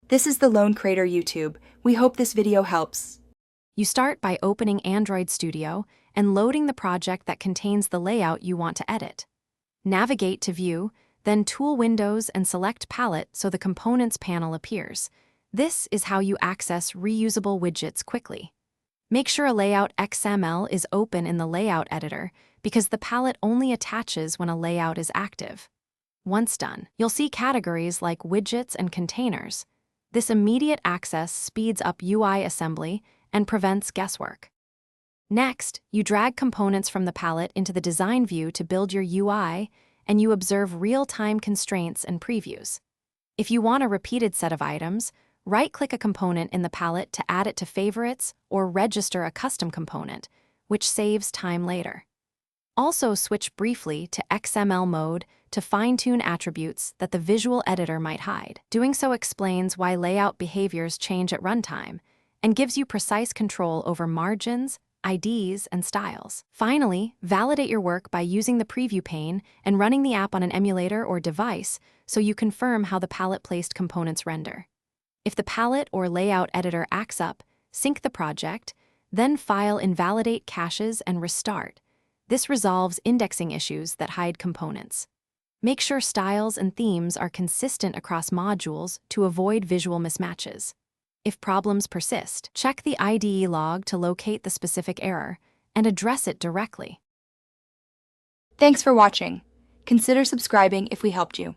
This is the Lone Crater YouTube. We hope this video helps. You start by opening Android Studio and loading the project that contains the layout you want to edit. Navigate to View, then Tool Windows and select Palette so the Components panel appears. This is how you access reusable widgets quickly. Make sure a layout XML is open in the Layout Editor because the palette only attaches when a layout is active. Once done, you'll see categories like Widgets and Containers. This immediate access speeds up UI assembly and prevents guesswork. Next, you drag components from the palette into the design view to build your UI, and you observe real-time constraints and previews. If you want a repeated set of items, right-click a component in the palette to add it to favorites or register a custom component, which saves time later. Also switch briefly to XML mode to fine-tune attributes that the visual editor might hide. Doing so explains why layout behaviors change at runtime and gives you precise control over margins, IDs, and styles. Finally, validate your work by using the preview pane and running the app on an emulator or device so you confirm how the palette-placed components render. If the palette or layout editor acts up, sync the project, then file invalidate caches and restart. This resolves indexing issues that hide components. Make sure styles and themes are consistent across modules to avoid visual mismatches. If problems persist, check the IDE log to locate the specific error and address it directly. Thanks for watching. Consider subscribing if we helped you.